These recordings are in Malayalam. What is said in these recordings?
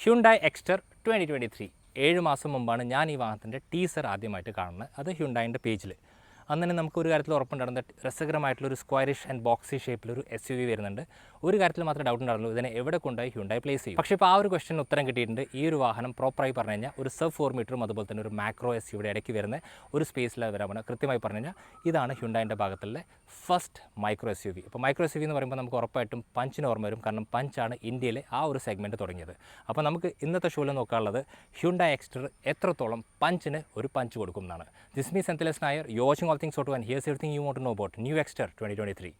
Hyundai Exter 2023 7 മാസം മുമ്പാണ് ഞാൻ ഈ വാഹനത്തിൻ്റെ ടീസർ ആദ്യമായിട്ട് കാണുന്നത്. അത് ഹ്യുണ്ടായിൻ്റെ പേജിൽ. അന്ന് തന്നെ നമുക്കൊരു കാര്യത്തിൽ ഉറപ്പുണ്ടായിരുന്ന രസകരമായിട്ടുള്ളൊരു സ്ക്വയറിഷ് ആൻഡ് ബോക്സി ഷേപ്പിലൊരു SUV വരുന്നുണ്ട്. ഒരു കാര്യത്തിൽ മാത്രമേ ഡൗട്ട് ഉണ്ടായിരുന്നുള്ളൂ, ഇതിനെ എവിടെ കൊണ്ടുപോയി ഹ്യുണ്ടായി പ്ലേസ് ചെയ്യും. പക്ഷേ ഇപ്പോൾ ആ ഒരു ക്വസ്റ്റ്യൻ ഉത്തരം കിട്ടിയിട്ടുണ്ട്. ഈ ഒരു വാഹനം പ്രോപ്പറായി പറഞ്ഞു കഴിഞ്ഞാൽ ഒരു സബ് 4 മീറ്ററും അതുപോലെ തന്നെ ഒരു മാക്രോ SUVയുടെ ഇടയ്ക്ക് വരുന്ന ഒരു സ്പേസിൽ വരാൻ കൃത്യമായി പറഞ്ഞു കഴിഞ്ഞാൽ ഇതാണ് ഹ്യുണ്ടായിൻ്റെ ഭാഗത്തുള്ള ഫസ്റ്റ് മൈക്രോ SUV. അപ്പോൾ മൈക്രോ SUV എന്ന് പറയുമ്പോൾ നമുക്ക് ഉറപ്പായിട്ടും പഞ്ചിന് ഓർമ്മ വരും, കാരണം പഞ്ചാണ് ഇന്ത്യയിലെ ആ ഒരു സെഗ്മെൻറ്റ് തുടങ്ങിയത്. അപ്പോൾ നമുക്ക് ഇന്നത്തെ ഷോയിൽ നോക്കാനുള്ളത് ഹ്യുണ്ടായി എക്സ്റ്റർ എത്രത്തോളം പഞ്ചിന് ഒരു പഞ്ച് കൊടുക്കും എന്നാണ്. This me Senthil S Nair, you watching all things auto and here's everything you want to know about new Exter 2023.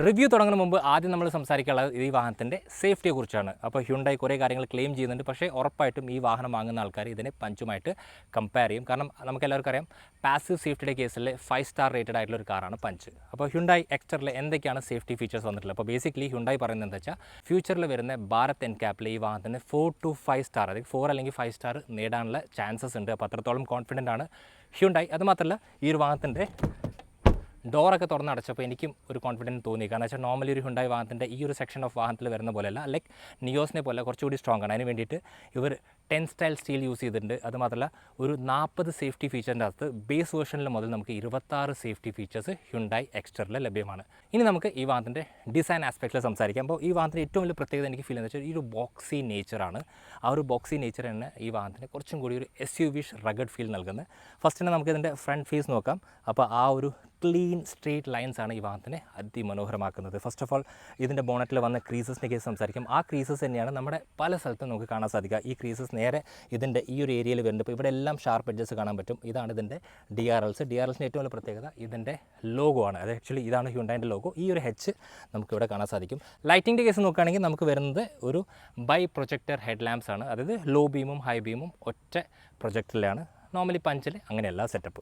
Review തുടങ്ങുന്ന മുമ്പ് ആദ്യം നമ്മൾ സംസാരിക്കാനുള്ളത് ഈ വാഹനത്തിൻ്റെ സേഫ്റ്റിയെക്കുറിച്ചാണ്. അപ്പോൾ ഹ്യുണ്ടായി കുറേ കാര്യങ്ങൾ ക്ലെയിം ചെയ്യുന്നുണ്ട്, പക്ഷേ ഉറപ്പായിട്ടും ഈ വാഹനം വാങ്ങുന്ന ആൾക്കാർ ഇതിനെ പഞ്ചുമായിട്ട് കമ്പയർ ചെയ്യും. കാരണം നമുക്ക് എല്ലാവർക്കും അറിയാം, പാസീവ് സേഫ്റ്റിയുടെ കേസിൽ 5 സ്റ്റാർ റേറ്റഡ് ആയിട്ടുള്ള ഒരു കാറാണ് പഞ്ച്. അപ്പോൾ ഹ്യുണ്ടായി എക്സ്റ്ററിൽ എന്തൊക്കെയാണ് സേഫ്റ്റി ഫീച്ചേഴ്സ് വന്നിട്ടുള്ളത്? അപ്പോൾ ബേസിക്കലി ഹ്യുണ്ടായി പറയുന്നത് എന്താ വെച്ചാൽ, ഫ്യൂച്ചറിൽ വരുന്ന ഭാരത് എൻക്യാപ്പിൽ ഈ വാഹനത്തിന് 4 to 5 സ്റ്റാർ, അതായത് 4 അല്ലെങ്കിൽ 5 സ്റ്റാർ നേടാനുള്ള ചാൻസസ് ഉണ്ട്. അപ്പോൾ അത്രത്തോളം കോൺഫിഡൻ്റ് ആണ് ഹ്യുണ്ടായി. അതുമാത്രമല്ല, ഈ ഒരു വാഹനത്തിൻ്റെ ഡോറൊക്കെ തുറന്ന് അടച്ചപ്പോൾ എനിക്കും ഒരു കോൺഫിഡൻസ് തോന്നി. കാരണം വെച്ചാൽ നോർമലി ഒരു ഹ്യുണ്ടായി വാഹനത്തിൻ്റെ ഈ ഒരു സെക്ഷൻ ഓഫ് വാഹനത്തിൽ വരുന്ന പോലെയല്ല, ലൈക്ക് നിയോസിനെ പോലെ കുറച്ചുകൂടി സ്ട്രോങ് ആണ്. അതിന് വേണ്ടിയിട്ട് ഇവർ 10 സ്റ്റൈൽ സ്റ്റീൽ യൂസ് ചെയ്തിട്ടുണ്ട്. അതുമാത്രമല്ല, ഒരു 40 സേഫ്റ്റി ഫീച്ചറിൻ്റെ അകത്ത് ബേസ് വേർഷനിൽ മുതൽ നമുക്ക് 26 സേഫ്റ്റി ഫീച്ചേഴ്സ് ഹ്യുണ്ടായി എക്സ്റ്ററിൽ ലഭ്യമാണ്. ഇനി നമുക്ക് ഈ വാഹനത്തിൻ്റെ ഡിസൈൻ ആസ്പെക്റ്റിൽ സംസാരിക്കാം. അപ്പോൾ ഈ വാഹനത്തിൻ്റെ ഏറ്റവും വലിയ പ്രത്യേകത എനിക്ക് ഫീൽ ചെയ്യുന്നത് വെച്ചാൽ ഈ ഒരു ബോക്സി നേച്ചറാണ്. ആ ഒരു ബോക്സി നേച്ചർ തന്നെ ഈ വാഹനത്തിന് കുറച്ചും കൂടി ഒരു SUV-ഷ് റഗഡ് ഫീൽ നൽകുന്നത്. ഫസ്റ്റ് തന്നെ നമുക്ക് ഇതിൻ്റെ ഫ്രണ്ട് ഫേസ് നോക്കാം. അപ്പോൾ ആ ഒരു ക്ലീൻ സ്ട്രേറ്റ് ലൈൻസ് ആണ് ഈ വാഹനത്തിനെ അതിമനോഹരമാക്കുന്നത്. ഫസ്റ്റ് ഓഫ് ഓൾ, ഇതിൻ്റെ ബോണറ്റിൽ വന്ന ക്രീസസിനെ കേസ് സംസാരിക്കും. ആ ക്രീസസ് തന്നെയാണ് നമ്മുടെ പല സ്ഥലത്തും നമുക്ക് കാണാൻ സാധിക്കുക. ഈ ക്രീസസ് നേരെ ഇതിൻ്റെ ഈ ഒരു ഏരിയയിൽ വരുന്നുണ്ട്. ഇപ്പോൾ ഇവിടെ എല്ലാം ഷാർപ്പ് എഡ്ജസ് കാണാൻ പറ്റും. ഇതാണ് ഇതിൻ്റെ DRLs. DRLസിൻ്റെ ഏറ്റവും വലിയ പ്രത്യേകത ഇതിൻ്റെ ലോഗോ ആണ്. അത് ആക്ച്വലി ഇതാണ് ഹ്യുണ്ടായിൻ്റെ ലോഗോ. ഈ ഒരു H നമുക്കിവിടെ കാണാൻ സാധിക്കും. ലൈറ്റിൻ്റെ കേസ് നോക്കുകയാണെങ്കിൽ നമുക്ക് വരുന്നത് ഒരു ബൈ പ്രൊജക്ടർ ഹെഡ് ലാംപ്സ് ആണ്. അതായത് ലോ ബീമും ഹൈ ബീമും ഒറ്റ പ്രൊജക്ടറിലാണ്. നോർമലി പഞ്ചിൽ അങ്ങനെയല്ല സെറ്റപ്പ്.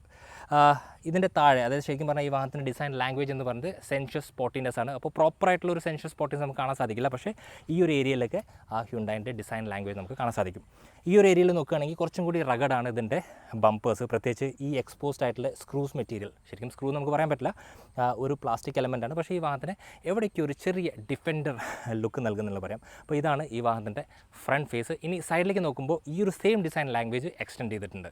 ഇതിൻ്റെ താഴെ, അതായത് ശരിക്കും പറഞ്ഞാൽ ഈ വാഹനത്തിൻ്റെ ഡിസൈൻ ലാംഗ്വേജ് എന്ന് പറയുന്നത് സെൻഷ്യസ് സ്പോട്ടിനെസ് ആണ്. അപ്പോൾ പ്രോപ്പറായിട്ടുള്ള ഒരു സെൻഷ്യസ് സ്പോട്ടിനെസ് നമുക്ക് കാണാൻ സാധിക്കില്ല. പക്ഷേ ഈ ഒരു ഏരിയയിലൊക്കെ ആ ഹ്യുണ്ടായിൻ്റെ ഡിസൈൻ ലാംഗ്വേജ് നമുക്ക് കാണാൻ സാധിക്കും. ഈ ഒരു ഏരിയയിൽ നോക്കുകയാണെങ്കിൽ കുറച്ചും കൂടി റഗഡാണ് ഇതിൻ്റെ ബമ്പേഴ്സ്. പ്രത്യേകിച്ച് ഈ എക്സ്പോസ്ഡ് ആയിട്ടുള്ള സ്ക്രൂസ് മെറ്റീരിയൽ, ശരിക്കും സ്ക്രൂ നമുക്ക് പറയാൻ പറ്റില്ല, ഒരു പ്ലാസ്റ്റിക് എലമെൻ്റ് ആണ്. പക്ഷേ ഈ വാഹനത്തിന് എവിടേക്കും ഒരു ചെറിയ ഡിഫൻഡർ ലുക്ക് നൽകുന്നുള്ള പറയാം. അപ്പോൾ ഇതാണ് ഈ വാഹനത്തിൻ്റെ ഫ്രണ്ട് ഫേസ്. ഇനി സൈഡിലേക്ക് നോക്കുമ്പോൾ ഈ ഒരു സെയിം ഡിസൈൻ ലാംഗ്വേജ് എക്സ്റ്റെൻഡ് ചെയ്തിട്ടുണ്ട്.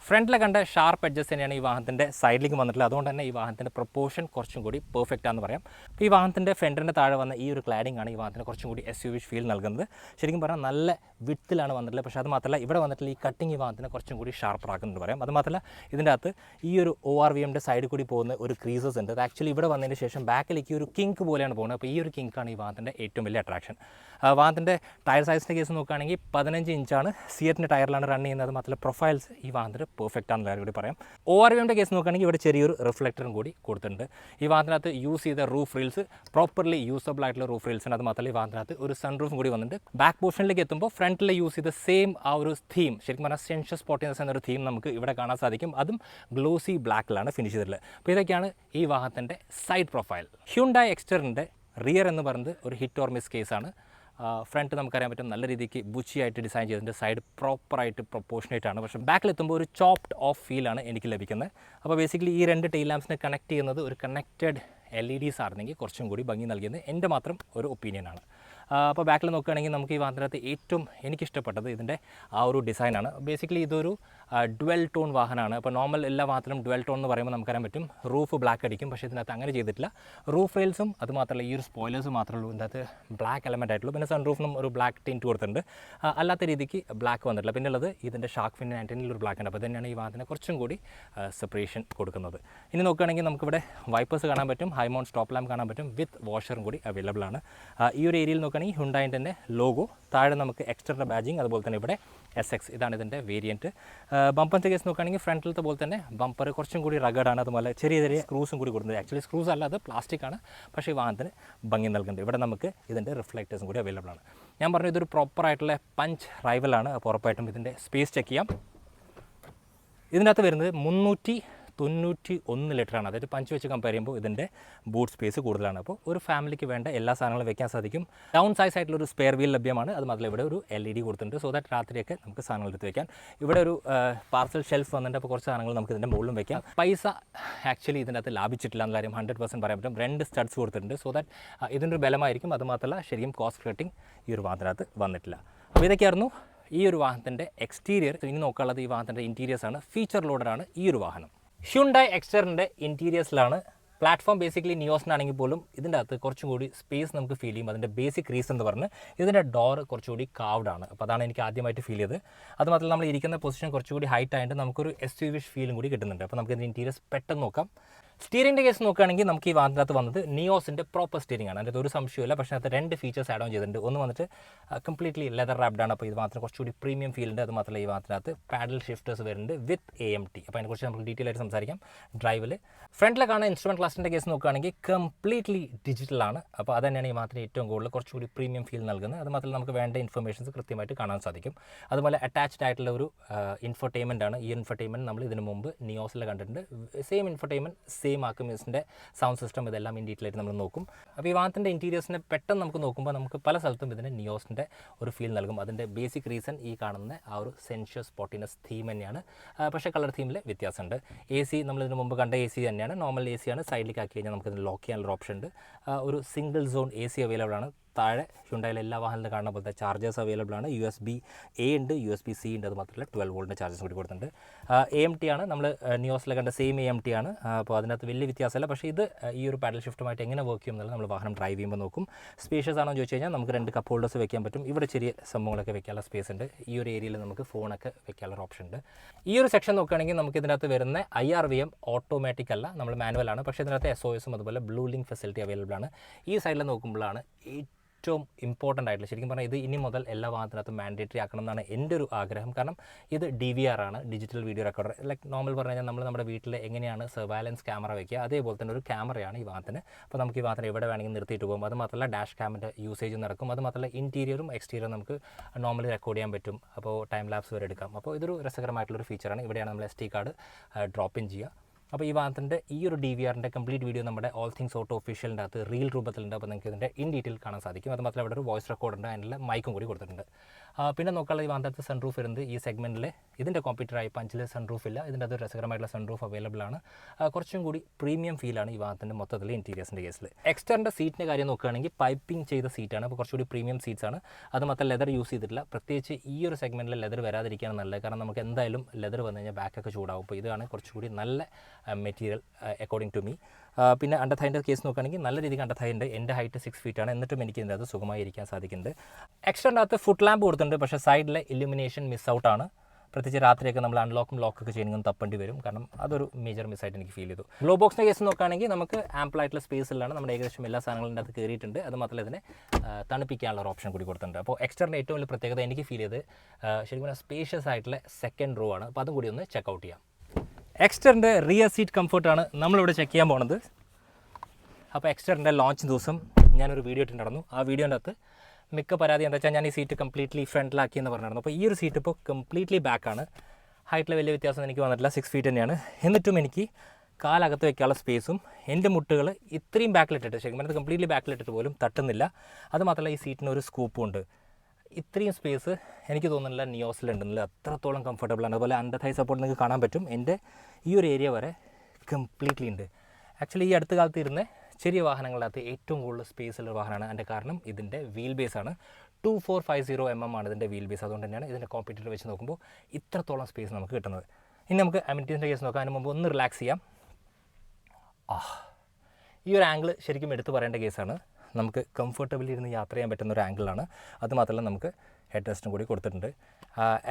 ഫ്രണ്ടിൽ കണ്ട ഷാർപ്പ് എഡ്ജസ് തന്നെയാണ് ഈ വാഹനത്തിൻ്റെ സൈഡിലേക്ക് വന്നിട്ടുള്ളത്. അതുകൊണ്ട് തന്നെ ഈ വാഹനത്തിൻ്റെ പ്രൊപ്പോർഷൻ കുറച്ചും കൂടി പെർഫെക്റ്റ് ആണെന്ന് പറയാം. അപ്പോൾ ഈ വാഹനത്തിൻ്റെ ഫെൻഡറിൻ്റെ താഴെ വന്ന ഈ ഒരു ക്ലാഡിംഗ് ആണ് ഈ വാഹനത്തിന് കുറച്ചും കൂടി SUV ഫീൽ നൽകുന്നത്. ശരിക്കും പറഞ്ഞാൽ നല്ല വിഡ്ത്തിലാണ് വന്നിട്ടുള്ളത്. പക്ഷേ അത് മാത്രമല്ല, ഇവിടെ വന്നിട്ടുള്ള ഈ കട്ടിങ് ഈ വാഹനത്തിനെ കുറച്ചും കൂടി ഷാർപ്പറാക്കുന്നുണ്ട് പറയാം. അത് മാത്രമല്ല, ഇതിൻ്റെ അകത്ത് ഈ ഒരു ORVMൻ്റെ സൈഡിൽ കൂടി പോകുന്ന ഒരു ക്രീസസ് ഉണ്ട്. അത് ആക്ച്വലി ഇവിടെ വന്നതിന് ശേഷം ബാക്കിലേക്ക് ഒരു കിങ്ക് പോലെയാണ് പോകുന്നത്. അപ്പോൾ ഈ ഒരു കിങ്കാണ് ഈ വാഹനത്തിൻ്റെ ഏറ്റവും വലിയ അട്രാക്ഷൻ. വാഹനത്തിൻ്റെ ടയർ സൈസിൻ്റെ കേസ് നോക്കുകയാണെങ്കിൽ 15 ഇഞ്ചാണ്. സിയറ്റിൻ്റെ ടയറിലാണ് റൺ ചെയ്യുന്നത്. മാത്രമല്ല, പ്രൊഫൈൽസ് ഈ വാഹനത്തിന് പെർഫെക്റ്റ് ആണെന്ന് കൂടി പറയാം. ORVMൻ്റെ കേസ് നോക്കുകയാണെങ്കിൽ ഇവിടെ ചെറിയൊരു റിഫ്ലക്ടറും കൂടി കൊടുത്തിട്ടുണ്ട്. ഈ വാഹനത്തിനകത്ത് യൂസ് ചെയ്ത റൂഫ് റീൽസ് പ്രോപ്പർലി യൂസബിൾ ആയിട്ടുള്ള റൂഫ് റീൽസാണ്. അത് മാത്രമല്ല, ഈ വാഹനത്തിനകത്ത് ഒരു സൺറൂഫും കൂടി വന്നിട്ടുണ്ട്. ബാക്ക് പോർഷനിലേക്ക് എത്തുമ്പോൾ ഫ്രണ്ടിൽ യൂസ് ചെയ്ത സെയിം ആ ഒരു തീം, ശരിക്കും പറഞ്ഞാൽ സെൻഷ്യസ് സ്പോട്ടിനെസ് എന്നൊരു തീം നമുക്ക് ഇവിടെ കാണാൻ സാധിക്കും. അതും ഗ്ലോസി ബ്ലാക്കിലാണ് ഫിനിഷ് ചെയ്തിട്ടുള്ളത്. അപ്പോൾ ഇതൊക്കെയാണ് ഈ വാഹനത്തിൻ്റെ സൈഡ് പ്രൊഫൈൽ. ഹ്യുണ്ടായി എക്സ്റ്ററിൻ്റെ റിയർ എന്ന് പറയുന്നത് ഒരു ഹിറ്റ് ഓർ മിസ് കേസാണ്. ഫ്രണ്ട് നമുക്കറിയാൻ പറ്റും നല്ല രീതിക്ക് ബുച്ചിയായിട്ട് ഡിസൈൻ ചെയ്തിട്ടുണ്ട്. സൈഡ് പ്രോപ്പറായിട്ട് പ്രൊപ്പോർഷനേറ്റ് ആണ്. പക്ഷേ ബാക്കിലെത്തുമ്പോൾ ഒരു ചോപ്ഡ് ഓഫ് ഫീലാണ് എനിക്ക് ലഭിക്കുന്നത്. അപ്പോൾ ബേസിക്കലി ഈ 2 ടെയിൽ ലാംപ്സിനെ കണക്ട് ചെയ്യുന്നത് ഒരു കണക്റ്റഡ് LEDs ആയിരുന്നെങ്കിൽ കുറച്ചും കൂടി ഭംഗി നൽകിയത് എൻ്റെ മാത്രം ഒരു ഒപ്പീനിയനാണ്. അപ്പോൾ ബാക്കിൽ നോക്കുകയാണെങ്കിൽ നമുക്ക് ഈ വാഹനത്തിനകത്ത് ഏറ്റവും എനിക്കിഷ്ടപ്പെട്ടത് ഇതിൻ്റെ ആ ഒരു ഡിസൈനാണ്. ബേസിക്കലി ഇതൊരു ഡ്വൽ ടോൺ വാഹനമാണ്. അപ്പോൾ നോർമൽ എല്ലാ വാഹനത്തിലും ഡ്വൽ ടോൺ എന്ന് പറയുമ്പോൾ നമുക്കറിയാൻ പറ്റും റൂഫ് ബ്ലാക്ക് അടിക്കും. പക്ഷേ ഇതിനകത്ത് അങ്ങനെ ചെയ്തിട്ടില്ല. റൂഫ് റെയിൽസും അത് മാത്രമല്ല, ഈ ഒരു സ്പോയിലേഴ്സും മാത്രമേ ഉള്ളൂ ഇതിനകത്ത് ബ്ലാക്ക് എലമെൻ്റ് ആയിട്ടുള്ളൂ. പിന്നെ സൺറൂഫിനും ഒരു ബ്ലാക്ക് ടിൻറ്റ് കൊടുത്തിട്ടുണ്ട്. അല്ലാത്ത രീതിക്ക് ബ്ലാക്ക് വന്നിട്ടില്ല. പിന്നെ ഉള്ളത് ഇതിൻ്റെ ഷാർക്ക് ഫിൻ ആൻറ്റനിൽ ഒരു ബ്ലാക്ക് ഉണ്ട്. അപ്പോൾ തന്നെയാണ് ഈ വാഹനത്തിന് കുറച്ചും കൂടി സെപ്പറേഷൻ കൊടുക്കുന്നത്. ഇനി നോക്കുകയാണെങ്കിൽ നമുക്കിവിടെ വൈപ്പേഴ്സ് കാണാൻ പറ്റും, ഹൈ മൗണ്ട് സ്റ്റോപ്പ് ലാമ്പ് കാണാൻ പറ്റും, വിത്ത് വാഷറും കൂടി അവൈലബിൾ ആണ്. ഈ ഒരു ഏരിയയിൽ നോക്കുകയാണെങ്കിൽ ഹ്യുണ്ടായിൻ്റെ തന്നെ ലോഗോ, താഴെ നമുക്ക് എക്സ്റ്ററിൻ്റെ ബാജിങ്, അതുപോലെ തന്നെ ഇവിടെ SX, ഇതാണ് ഇതിൻ്റെ വേരിയൻറ്റ്. ബമ്പറിൻ്റെ കേസ് നോക്കുകയാണെങ്കിൽ ഫ്രണ്ടിലത്തെ പോലെ തന്നെ ബമ്പർ കുറച്ചും കൂടി റഗഡാണ്. അതുപോലെ ചെറിയ ചെറിയ സ്ക്രൂസും കൂടി കൊടുക്കുന്നത്. ആക്ച്വലി സ്ക്രൂസ് അല്ല, അത് പ്ലാസ്റ്റിക് ആണ്. പക്ഷേ ഈ വാഹനത്തിന് ഭംഗി നൽകുന്നുണ്ട്. ഇവിടെ നമുക്ക് ഇതിൻ്റെ റിഫ്ലക്റ്റേഴ്സും കൂടി അവൈലബിൾ ആണ്. ഞാൻ പറഞ്ഞു ഇതൊരു പ്രോപ്പറായിട്ടുള്ള പഞ്ച് റൈവലാണ്. അപ്പോൾ ഉറപ്പായിട്ടും ഇതിൻ്റെ സ്പേസ് ചെക്ക് ചെയ്യാം. ഇതിനകത്ത് വരുന്നത് 91 ലിറ്ററാണ്. അതായത് പഞ്ച് വെച്ച് കമ്പയർ ചെയ്യുമ്പോൾ ഇതിൻ്റെ ബൂട്ട് സ്പേസ് കൂടുതലാണ്. അപ്പോൾ ഒരു ഫാമിലിക്ക് വേണ്ട എല്ലാ സാധനങ്ങളും വെക്കാൻ സാധിക്കും. ഡൗൺ സൈസ് ആയിട്ടുള്ളൊരു സ്പെയർ വീൽ ലഭ്യമാണ്. അത് മാത്രമല്ല ഇവിടെ ഒരു LED കൊടുത്തിട്ടുണ്ട്, സോ ദാറ്റ് രാത്രിയൊക്കെ നമുക്ക് സാധനങ്ങൾ എടുത്ത് വെക്കാം. ഇവിടെ ഒരു പാർസൽ ഷെൽഫ് വന്നിട്ട് അപ്പോൾ കുറച്ച് സാധനങ്ങൾ നമുക്ക് ഇതിൻ്റെ മുകളിലും വെക്കാം. പൈസ ആക്ച്വലി ഇതിൻ്റെ അകത്ത് ലാഭിച്ചിട്ടില്ല എന്ന കാര്യം 100% പറയാൻ പറ്റും. 2 സ്റ്റഡ്സ് കൊടുത്തിട്ടുണ്ട്, സോ ദാറ്റ് ഇതിൻ്റെ ഒരു ബലമായിരിക്കും. അതുമാത്രമല്ല ശരിക്കും കോസ്റ്റ് കട്ടിങ് ഈ ഒരു വാഹനത്തിനകത്ത് വന്നിട്ടില്ല. അപ്പോൾ ഇതൊക്കെയായിരുന്നു ഈ ഒരു വാഹനത്തിൻ്റെ എക്സ്റ്റീരിയർ. ഇനി നോക്കാനുള്ളത് ഈ വാഹനത്തിൻ്റെ ഇൻറ്റീരിയേഴ്സാണ്. ഫീച്ചർ ലോഡറാണ് ഈ ഒരു വാഹനം. Hyundai Exterൻ്റെ ഇൻറ്റീരിയേഴ്സിലാണ്. പ്ലാറ്റ്ഫോം ബേസിക്കലി നിയോസിനാണെങ്കിൽ പോലും ഇതിൻ്റെ അകത്ത് കുറച്ചും കൂടി സ്പേസ് നമുക്ക് ഫീൽ ചെയ്യും. അതിൻ്റെ ബേസിക് റീസൺ എന്ന് പറഞ്ഞ് ഇതിൻ്റെ ഡോർ കുറച്ചുകൂടി കാവ്ഡ് ആണ്. അപ്പോൾ അതാണ് എനിക്ക് ആദ്യമായിട്ട് ഫീൽ ചെയ്തത്. അതുമാത്രമല്ല നമ്മൾ ഇരിക്കുന്ന പൊസിഷൻ കുറച്ചുകൂടി ഹൈറ്റ് ആയിട്ട് നമുക്കൊരു SUV ഫീലും കൂടി കിട്ടുന്നുണ്ട്. അപ്പോൾ നമുക്ക് ഇതിൻ്റെ ഇൻറ്റീരിയേഴ്സ് പെട്ടെന്ന് നോക്കാം. സ്റ്റിയറിംഗിൻ്റെ കേസ് നോക്കുകയാണെങ്കിൽ നമുക്ക് ഈ വാഹനത്തിനകത്ത് വന്നത് നിയോസിൻ്റെ പ്രോപ്പർ സ്റ്റിയറിംഗ് ആണ്. അതിൻ്റെ ഒരു സംശയമില്ല. പക്ഷേ അതിനകത്ത് 2 ഫീച്ചേഴ്സ് ആഡ് ഓൺ ചെയ്തിട്ടുണ്ട്. ഒന്ന് വന്നിട്ട് കംപ്ലീറ്റ്ലി ലെതർ റാപ്ഡ് ആണ്. അപ്പോൾ ഇത് മാത്രം കുറച്ചുകൂടി പ്രീമിയം ഫീൽ ഉണ്ട്. അത് മാത്രമല്ല ഈ വാഹനത്തിനകത്ത് പാഡൽ ഷിഫ്റ്റേഴ്സ് വരുന്നുണ്ട് വിത്ത് AMT. അപ്പോൾ അതിനെക്കുറിച്ച് നമുക്ക് ഡീറ്റെയിൽ ആയിട്ട് സംസാരിക്കാം. ഡ്രൈവിൽ ഫ്രണ്ടിലെ കാണുന്ന ഇൻസ്ട്രുമെൻറ്റ് ക്ലസ്റ്ററിൻ്റെ കേസ് നോക്കുകയാണെങ്കിൽ കംപ്ലീറ്റ്ലി ഡിജിറ്റലാണ്. അപ്പോൾ അത് തന്നെയാണ് ഈ വാഹനത്തിന് ഏറ്റവും കൂടുതൽ കുറച്ചുകൂടി പ്രീമിയം ഫീൽ നൽകുന്നത്. അത് മാത്രമല്ല നമുക്ക് വേണ്ട ഇൻഫർമേഷൻസ് കൃത്യമായിട്ട് കാണാൻ സാധിക്കും. അതുപോലെ അറ്റാച്ച്ഡ് ആയിട്ടുള്ള ഒരു ഇൻഫോടൈൻമെൻ്റ് ആണ്. ഈ ഇൻഫോടൈൻമെൻറ്റ് നമ്മൾ ഇതിന് മുമ്പ് നിയോസിൽ കണ്ടിട്ടുണ്ട്. സെയിം ഇൻഫോടൈൻമെൻറ്റ്, സെയിം ആക്കുമിസിൻ്റെ സൗണ്ട് സിസ്റ്റം, ഇതെല്ലാം ഇൻ ഡീറ്റെയിൽ ആയിട്ട് നമ്മൾ നോക്കും. അപ്പോൾ ഈ വാഹനത്തിൻ്റെ ഇൻറ്റീരിയേഴ്സിനെ പെട്ടെന്ന് നമുക്ക് നോക്കുമ്പോൾ നമുക്ക് പല സ്ഥലത്തും ഇതിന് നിയോസിൻ്റെ ഒരു ഫീൽ നൽകും. അതിൻ്റെ ബേസിക് റീസൺ ഈ കാണുന്ന ആ ഒരു സെൻഷ്വസ് സ്പോട്ടിനെസ് തീം തന്നെയാണ്. പക്ഷേ കളർ തീമിൽ വ്യത്യാസമുണ്ട്. AC നമ്മൾ ഇതിന് മുമ്പ് കണ്ട AC തന്നെയാണ്. നോർമൽ AC ആണ്. സൈഡിലേക്ക് ആക്കി കഴിഞ്ഞാൽ നമുക്ക് ഇതിന് ലോക്ക് ചെയ്യാനുള്ള ഓപ്ഷൻ ഉണ്ട്. ഒരു സിംഗിൾ സോൺ AC അവൈലബിൾ ആണ്. താഴെ ഹ്യുണ്ടായിലെ എല്ലാ വാഹനത്തിലും കാണുന്ന പോലത്തെ ചാർജേഴ്സ് അവൈലബിൾ ആണ്. USB-A ഉണ്ട്, USB-C ഉണ്ട്. അത് മാത്രമല്ല 12 വോൾട്ടിൻ്റെ ചാർജസ് കൂടി കൊടുത്തിട്ടുണ്ട്. AMT ആണ്. നമ്മൾ നിയോസിലെ കണ്ട സെയിം AMT ആണ്. അപ്പോൾ അതിനകത്ത് വലിയ വ്യത്യാസമല്ല. പക്ഷേ ഇത് ഈ ഒരു പാഡൽ ഷിഫ്റ്റുമായിട്ട് എങ്ങനെ വർക്ക് ചെയ്യും എന്നുള്ളത് നമ്മൾ വാഹനം ഡ്രൈവ് ചെയ്യുമ്പോൾ നോക്കും. സ്പേഷ്യസ് ആണോ എന്ന് ചോദിച്ചു കഴിഞ്ഞാൽ നമുക്ക് 2 കപ്പ് ഹോൾഡേഴ്സ് വെക്കാൻ പറ്റും. ഇവിടെ ചെറിയ സംഭവങ്ങളൊക്കെ വെക്കാനുള്ള സ്പേസ് ഉണ്ട്. ഈ ഒരു ഏരിയയിൽ നമുക്ക് ഫോണൊക്കെ വെക്കാനുള്ള ഓപ്ഷൻ ഉണ്ട്. ഈ ഒരു സെക്ഷൻ നോക്കുകയാണെങ്കിൽ നമുക്ക് ഇതിനകത്ത് വരുന്ന IRVM ഓട്ടോമാറ്റിക് അല്ല, നമ്മൾ മാനുവൽ ആണ്. പക്ഷേ ഇതിനകത്ത് SOS അതുപോലെ ബ്ലൂ ലിങ്ക് ഫെസിലിറ്റി അവൈലബിൾ ആണ്. ഈ സൈഡിൽ നോക്കുമ്പോഴാണ് ഏറ്റവും ഇമ്പോർട്ടൻ്റ് ആയിട്ടുള്ള, ശരിക്കും പറഞ്ഞാൽ ഇത് ഇനി മുതൽ എല്ലാ വാഹനത്തിനകത്തും മാൻഡേറ്ററി ആക്കണം എന്നാണ് എൻ്റെ ഒരു ആഗ്രഹം. കാരണം ഇത് DVR ആണ്, digital video recorder. Like normal പറഞ്ഞു കഴിഞ്ഞാൽ നമ്മൾ നമ്മുടെ വീട്ടിൽ എങ്ങനെയാണ് സർവൈലൻസ് ക്യാമറ വയ്ക്കുക, അതേപോലെ തന്നെ ഒരു ക്യാമറയാണ് ഈ വാഹനത്തിന്. അപ്പോൾ നമുക്ക് ഈ വാഹനം എവിടെ വേണമെങ്കിൽ നിർത്തിയിട്ട് പോകും. അത് മാത്രമല്ല ഡാഷ് ക്യാമിൻ്റെ യൂസേജ് നടക്കും. അത് മാത്രമല്ല ഇൻറ്റീരിയറും എക്സ്റ്റീരിയറും നമുക്ക് നോർമലി റെക്കോർഡ് ചെയ്യാൻ പറ്റും. അപ്പോൾ ടൈം ലാപ്സ് വരെ എടുക്കാം. അപ്പോൾ ഇതൊരു രസകരമായിട്ടുള്ളൊരു ഫീച്ചറാണ്. ഇവിടെയാണ് നമ്മൾ SD കാർഡ് ഡ്രോപ്പ് ഇൻ ചെയ്യുക. അപ്പോൾ ഈ വാഹനത്തിൻ്റെ ഈ ഒരു DVRൻ്റെ കംപ്ലീറ്റ് വീഡിയോ നമ്മുടെ ഓൾ തിങ്സ് ഓട്ടോ ഒഫീഷ്യലിൻ്റെ അകത്ത് റീൽ രൂപത്തിലുണ്ട്. അപ്പോൾ നിങ്ങൾക്ക് ഇതിൻ്റെ ഇൻ ഡീറ്റെയിൽ കാണാൻ സാധിക്കും. അത് മാത്രമല്ല ഇവിടെ ഒരു വോയിസ് റെക്കോർഡ് ഉണ്ട്, അതിനുള്ള മൈക്കും കൂടി കൊടുത്തിട്ടുണ്ട്. പിന്നെ നോക്കാനുള്ള ഈ വാഹനത്തെ സൺറൂഫ് വരുന്നത് ഈ സെഗ്മെൻറ്റിൽ ഇതിൻ്റെ കോമ്പറ്റീറ്ററായി പഞ്ചിൽ സൺറൂഫ് ഇല്ല. ഇതിൻ്റെ അത് രസകരമായിട്ടുള്ള സൺറൂഫ് അവൈലബിൾ ആണ്. കുറച്ചും കൂടി പ്രീമിയം ഫീലാണ് ഈ വാഹനത്തിൻ്റെ മൊത്തത്തിൽ ഇൻറ്റീരിയേഴ്സിൻ്റെ കേസിൽ. എക്സ്റ്ററിൻ്റെ സീറ്റിൻ്റെ കാര്യം നോക്കുകയാണെങ്കിൽ പൈപ്പിംഗ് ചെയ്ത സീറ്റാണ്. അപ്പോൾ കുറച്ചുകൂടി പ്രീമിയം സീറ്റ്സ് ആണ്. അത് മാത്രം ലെതർ യൂസ് ചെയ്തിട്ടില്ല. പ്രത്യേകിച്ച് ഈ ഒരു സെഗ്മെൻറ്റിൽ ലെതർ വരാതിരിക്കുകയാണ് നല്ലത്. കാരണം നമുക്ക് എന്തായാലും ലെതർ വന്നു കഴിഞ്ഞാൽ ബാക്കൊക്കെ ചൂടാവും. അപ്പോൾ ഇതാണ് കുറച്ചുകൂടി നല്ല മെറ്റീരിയൽ അക്കോർഡിംഗ് ടു മീ. പിന്നെ അണ്ടർ തൈൻ്റെ കേസ് നോക്കുകയാണെങ്കിൽ നല്ല രീതിക്ക് അണ്ടർ തൈ ഉണ്ട്. എൻ്റെ ഹൈറ്റ് 6 ഫീറ്റാണ്. എന്നിട്ടും എനിക്ക് ഇതിൻ്റെ അത് സുഖമായി ഇരിക്കാൻ സാധിക്കുന്നുണ്ട്. എക്സ്റ്ററിൻ്റെ അകത്ത് ഫുട് ലാമ്പ് കൊടുത്തിട്ടുണ്ട്. പക്ഷേ സൈഡിലെ ഇല്ലുമിനേഷൻ മിസ് ഔട്ടാണ്. പ്രത്യേകിച്ച് രാത്രിയൊക്കെ നമ്മൾ അൺലോക്കും ലോക്കൊക്കെ ചെയ്യണമെങ്കിൽ തപ്പേണ്ടി വരും. കാരണം അതൊരു മേജർ മിസ്സായിട്ട് എനിക്ക് ഫീൽ ചെയ്തു. ഗ്ലോ ബോക്സിൻ്റെ കേസ് നോക്കുകയാണെങ്കിൽ നമുക്ക് ആംപിളായിട്ടുള്ള സ്പേസിലാണ് നമ്മുടെ ഏകദേശം എല്ലാ സാധനങ്ങളുടെ അകത്ത് കയറിയിട്ടുണ്ട്. അത് മാത്രമല്ല ഇതിനെ തണുപ്പിക്കാനുള്ള ഒരു ഓപ്ഷൻ കൂടി കൊടുത്തിട്ടുണ്ട്. അപ്പോൾ എക്സ്റ്ററിൻ്റെ ഏറ്റവും വലിയ പ്രത്യേകത എനിക്ക് ഫീൽ ചെയ്ത് ശരിക്കും പറഞ്ഞാൽ സ്പേഷ്യസ് ആയിട്ടുള്ള സെക്കൻഡ് റോ ആണ്. അപ്പോൾ അതും കൂടി ഒന്ന് ചെക്ക് ഔട്ട് ചെയ്യാം. എക്സ്റ്ററിൻ്റെ റിയർ സീറ്റ് കംഫർട്ടാണ് നമ്മളിവിടെ ചെക്ക് ചെയ്യാൻ പോകുന്നത്. അപ്പോൾ എക്സ്റ്ററിൻ്റെ ലോഞ്ച് ദിവസം ഞാനൊരു വീഡിയോ ഇട്ടിട്ടുണ്ടായിരുന്നു. ആ വീഡിയോൻ്റെ അകത്ത് മിക്ക പരാതി എന്താ വെച്ചാൽ ഞാൻ ഈ സീറ്റ് കംപ്ലീറ്റ്ലി ഫ്രണ്ടിലാക്കി എന്ന് പറഞ്ഞിരുന്നു. അപ്പോൾ ഈ ഒരു സീറ്റ് ഇപ്പോൾ കംപ്ലീറ്റ്ലി ബാക്കാണ്. ഹൈറ്റിൽ വലിയ വ്യത്യാസം എനിക്ക് വന്നിട്ടില്ല, 6 ഫീറ്റ് തന്നെയാണ്. എന്നിട്ടും എനിക്ക് കാലകത്ത് വയ്ക്കാനുള്ള സ്പേസും എൻ്റെ മുട്ടുകൾ ഇത്രയും ബാക്കിലിട്ടിട്ട് ശരിക്കും പറഞ്ഞത് കംപ്ലീറ്റ്ലി ബാക്കിലിട്ടിട്ട് പോലും തട്ടുന്നില്ല. അതുമാത്രമല്ല ഈ സീറ്റിന് ഒരു സ്കൂപ്പും ഉണ്ട്. ഇത്രയും സ്പേസ് എനിക്ക് തോന്നുന്നില്ല നിയോസിലുണ്ടെന്നില്ല. അത്രത്തോളം കംഫർട്ടബിളാണ്. അതുപോലെ അണ്ടർ തൈ സപ്പോർട്ട് നിങ്ങൾക്ക് കാണാൻ പറ്റും. എൻ്റെ ഈ ഒരു ഏരിയ വരെ കംപ്ലീറ്റ്ലി ഉണ്ട്. ആക്ച്വലി ഈ അടുത്ത കാലത്ത് ഇരുന്ന് ചെറിയ വാഹനങ്ങളിനകത്ത് ഏറ്റവും കൂടുതൽ സ്പേസ് ഉള്ള വാഹനമാണ്. അതിൻ്റെ കാരണം ഇതിൻ്റെ വീൽ ബേസ് ആണ്. 2450 mm ആണ് ഇതിൻ്റെ വീൽ ബേസ്. അതുകൊണ്ട് തന്നെയാണ് ഇതിൻ്റെ കോമ്പറ്റീറ്റർ വെച്ച് നോക്കുമ്പോൾ ഇത്രത്തോളം സ്പേസ് നമുക്ക് കിട്ടുന്നത്. ഇനി നമുക്ക് അമിനിറ്റീസിൻ്റെ കേസ് നോക്കാം. അതിന് മുമ്പ് ഒന്ന് റിലാക്സ് ചെയ്യാം. ഈ ഒരു ആംഗിൾ ശരിക്കും എടുത്തു പറയേണ്ട കേസാണ്. നമുക്ക് കംഫർട്ടബിളി ഇരുന്ന് യാത്ര ചെയ്യാൻ പറ്റുന്ന ഒരു ആംഗിളാണ്. അതുമാത്രമല്ല നമുക്ക് ഹെഡ് റെസ്റ്റും കൂടി കൊടുത്തിട്ടുണ്ട്.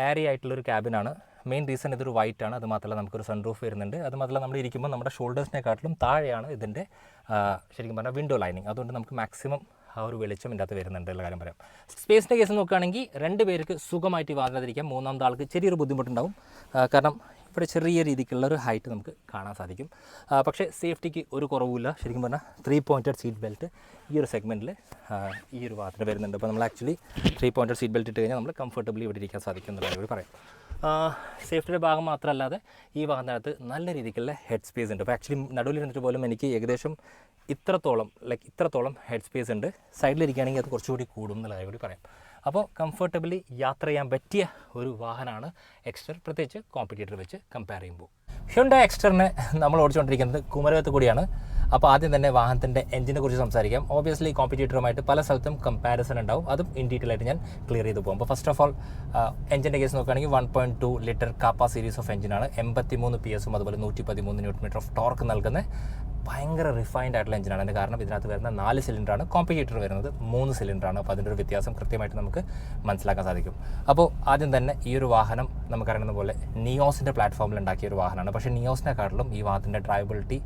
എയറി ആയിട്ടുള്ളൊരു ക്യാബിനാണ്. മെയിൻ റീസൺ ഇതൊരു വൈറ്റ് ആണ്. അതുമാത്രമല്ല നമുക്കൊരു സൺറൂഫ് വരുന്നുണ്ട്. അതുമാത്രമല്ല നമ്മൾ ഇരിക്കുമ്പോൾ നമ്മുടെ ഷോൾഡേഴ്സിനെക്കാട്ടിലും താഴെയാണ് ഇതിൻ്റെ ശരിക്കും പറഞ്ഞാൽ വിൻഡോ ലൈനിങ്. അതുകൊണ്ട് നമുക്ക് മാക്സിമം ആ ഒരു വെളിച്ചം ഇതിൻ്റെ അകത്ത് വരുന്നുണ്ട് ഉള്ള കാര്യം പറയാം. സ്പേസിൻ്റെ കേസ് നോക്കുകയാണെങ്കിൽ 2 പേർക്ക് സുഖമായിട്ട് വാങ്ങാതിരിക്കാം. മൂന്നാമത്തെ ആൾക്ക് ചെറിയൊരു ബുദ്ധിമുട്ടുണ്ടാവും. കാരണം ഇവിടെ ചെറിയ രീതിക്കുള്ള ഒരു ഹൈറ്റ് നമുക്ക് കാണാൻ സാധിക്കും. പക്ഷേ സേഫ്റ്റിക്ക് ഒരു കുറവുമില്ല. ശരിക്കും പറഞ്ഞാൽ 3 പോയിൻറ്റഡ് സീറ്റ് ബെൽറ്റ് ഈ ഒരു സെഗ്മെൻറ്റിൽ ഈ ഒരു ഭാഗത്തിന് വരുന്നുണ്ട്. അപ്പോൾ നമ്മൾ ആക്ച്വലി 3 പോയിൻറ്റഡ് സീറ്റ് ബെൽറ്റ് ഇട്ട് കഴിഞ്ഞാൽ നമ്മൾ കംഫർട്ടബിളി ഇവിടെ ഇരിക്കാൻ സാധിക്കും എന്നുള്ള കാര്യം പറയാം. സേഫ്റ്റിയുടെ ഭാഗം മാത്രമല്ലാതെ ഈ വാഹനത്തിനകത്ത് നല്ല രീതിക്കുള്ള ഹെഡ് സ്പേസ് ഉണ്ട്. അപ്പോൾ ആക്ച്വലി നടുവിലിരുന്നിട്ട് പോലും എനിക്ക് ഏകദേശം ഇത്രത്തോളം ഹെഡ് സ്പേസ് ഉണ്ട്. സൈഡിലിരിക്കുകയാണെങ്കിൽ അത് കുറച്ചുകൂടി കൂടും എന്നുള്ള കാര്യം കൂടി പറയാം. അപ്പോൾ കംഫർട്ടബിളി യാത്ര ചെയ്യാൻ പറ്റിയ ഒരു വാഹനമാണ് എക്സ്റ്റർ, പ്രത്യേകിച്ച് കോമ്പറ്റീറ്റർ വെച്ച് കമ്പയർ ചെയ്യുമ്പോൾ. ഹ്യുണ്ടായി എക്സ്റ്ററിനെ നമ്മൾ ഓടിച്ചുകൊണ്ടിരിക്കുന്നത് കുമരകത്ത് കൂടിയാണ്. അപ്പോൾ ആദ്യം തന്നെ വാഹനത്തിൻ്റെ എഞ്ചിനെ കുറിച്ച് സംസാരിക്കാം. ഓബിയസ്ലി കോമ്പറ്റീറ്ററുമായിട്ട് പല സ്ഥലത്തും കമ്പാരിസൺ ഉണ്ടാവും. അതും ഇൻ ഡീറ്റെയിൽ ആയിട്ട് ഞാൻ ക്ലിയർ ചെയ്ത് പോകും. അപ്പോൾ ഫസ്റ്റ് ഓഫ് ഓൾ എഞ്ചിൻ്റെ കേസ് നോക്കുകയാണെങ്കിൽ 1.2 ലിറ്റർ കാപ്പ സീരീസ് ഓഫ് എഞ്ചിനാണ്. 83 PS അതുപോലെ 113 Nm ഓഫ് ടോർക്ക് നൽകുന്ന ഭയങ്കര റിഫൈൻഡ് ആയിട്ടുള്ള എഞ്ചിനാണ്. അതിൻ്റെ കാരണം ഇതിനകത്ത് വരുന്ന 4 സിലിണ്ടറാണ്, കോമ്പറ്റീറ്റർ വരുന്നത് 3 സിലിണ്ടറാണ്. അപ്പോൾ അതിൻ്റെ ഒരു വ്യത്യാസം കൃത്യമായിട്ട് നമുക്ക് മനസ്സിലാക്കാൻ സാധിക്കും. അപ്പോൾ ആദ്യം തന്നെ ഈ ഒരു വാഹനം നമുക്കറിയുന്ന പോലെ നിയോസിൻ്റെ പ്ലാറ്റ്ഫോമിൽ ഉണ്ടാക്കിയ ഒരു വാഹനമാണ്. പക്ഷേ നിയോസിനെക്കാട്ടിലും ഈ വാഹനത്തിൻ്റെ ഡ്രൈവബിലിറ്റി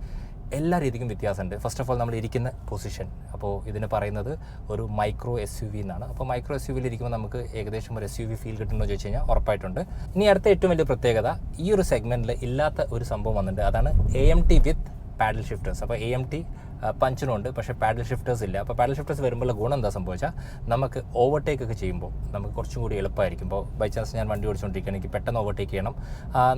എല്ലാ രീതിക്കും വ്യത്യാസമുണ്ട്. ഫസ്റ്റ് ഓഫ് ഓൾ നമ്മൾ ഇരിക്കുന്ന പൊസിഷൻ, അപ്പോൾ ഇതിന് പറയുന്നത് ഒരു മൈക്രോ SUV എന്നാണ്. അപ്പോൾ മൈക്രോ SUVയിൽ ഇരിക്കുമ്പോൾ നമുക്ക് ഏകദേശം ഒരു SUV ഫീൽ കിട്ടുമെന്ന് ചോദിച്ചു കഴിഞ്ഞാൽ ഉറപ്പായിട്ടുണ്ട്. ഇനി അടുത്ത ഏറ്റവും വലിയ പ്രത്യേകത, ഈ ഒരു സെഗ്മെൻറ്റിൽ ഇല്ലാത്ത ഒരു സംഭവം വന്നിട്ടുണ്ട്. അതാണ് AMT വിത്ത് പാഡൽ ഷിഫ്റ്റേഴ്സ്. അപ്പോൾ AMT പഞ്ചിനുണ്ട്, പക്ഷേ പാഡൽ ഷിഫ്റ്റേഴ്സ് ഇല്ല. അപ്പോൾ പാഡൽ ഷിഫ്റ്റേഴ്സ് വരുമ്പോൾ ഗുണം എന്താ സംഭവിച്ചാൽ നമുക്ക് ഓവർടേക്ക് ഒക്കെ ചെയ്യുമ്പോൾ നമുക്ക് കുറച്ചും കൂടി എളുപ്പമായിരിക്കും. ഇപ്പോൾ ബൈ ചാൻസ് ഞാൻ വണ്ടി ഓടിച്ചുകൊണ്ടിരിക്കുകയാണെങ്കിൽ പെട്ടെന്ന് ഓവർടേക്ക് ചെയ്യണം.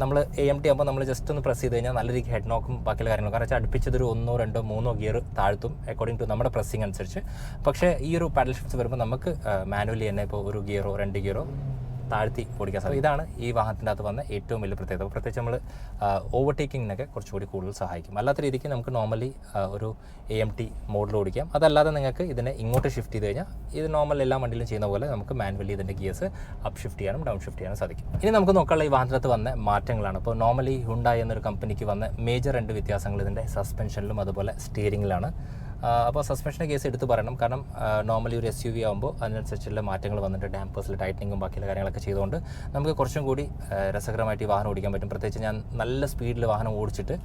നമ്മൾ AMT ആകുമ്പോൾ നമ്മൾ ജസ്റ്റ് ഒന്ന് പ്രസ് ചെയ്ത് കഴിഞ്ഞാൽ നല്ല രീതിക്ക് ഹെഡ് നോക്കും ബാക്കിയുള്ള കാര്യങ്ങളും. കാരണം വെച്ചാൽ അടുപ്പിച്ചതൊരു 1, 2, 3 ഗിയർ താഴ്ത്തും അക്കോർഡിംഗ് ടു നമ്മുടെ പ്രസ്സിങ് അനുസരിച്ച്. പക്ഷേ ഈ ഒരു പാഡൽ ഷിഫ്റ്റ്സ് വരുമ്പോൾ നമുക്ക് മാനുവലി തന്നെ ഇപ്പോൾ 1 ഗിയറോ 2 ഗിയറോ താഴ്ത്തി ഓടിക്കാൻ സാധിക്കും. ഇതാണ് ഈ വാഹനത്തിൻ്റെ അകത്ത് വന്ന ഏറ്റവും വലിയ പ്രത്യേകത. പ്രത്യേകിച്ച് നമ്മൾ ഓവർടേക്കിങ്ങിനൊക്കെ കുറച്ചുകൂടി കൂടുതൽ സഹായിക്കും. അല്ലാത്ത രീതിക്ക് നമുക്ക് നോർമലി ഒരു AMT മോഡിൽ ഓടിക്കാം. അതല്ലാതെ നിങ്ങൾക്ക് ഇതിനെ ഇങ്ങോട്ട് ഷിഫ്റ്റ് ചെയ്ത് കഴിഞ്ഞാൽ ഇത് നോർമൽ എല്ലാ വണ്ടിയിലും ചെയ്യുന്ന പോലെ നമുക്ക് മാനുവലി ഇതിൻ്റെ ഗിയേഴ്സ് അപ്പ് ഷിഫ്റ്റ് ചെയ്യാനും ഡൗൺ ഷിഫ്റ്റ് ചെയ്യാനും സാധിക്കും. ഇനി നമുക്ക് നോക്കാനുള്ള ഈ വാഹനത്തിനകത്ത് വന്ന മാറ്റങ്ങളാണ്. ഇപ്പോൾ നോർമലി ഹ്യുണ്ടായി എന്നൊരു കമ്പനിക്ക് വന്ന മേജർ 2 വ്യത്യാസങ്ങൾ ഇതിൻ്റെ സസ്പെൻഷനിലും അതുപോലെ സ്റ്റിയറിങ്ങിലാണ്. അപ്പോൾ സസ്പെൻഷൻ്റെ കേസ് എടുത്ത് പറയണം. കാരണം നോർമലി ഒരു SUV ആകുമ്പോൾ അതിനനുസരിച്ചുള്ള മാറ്റങ്ങൾ വന്നിട്ട് ഡാമ്പേഴ്സിൽ ടൈറ്റനിങ്ങും ബാക്കിയുള്ള കാര്യങ്ങളൊക്കെ ചെയ്തുകൊണ്ട് നമുക്ക് കുറച്ചും കൂടി രസകരമായിട്ട് ഈ വാഹനം ഓടിക്കാൻ പറ്റും. പ്രത്യേകിച്ച് ഞാൻ നല്ല സ്പീഡിൽ വാഹനം ഓടിച്ചിട്ട്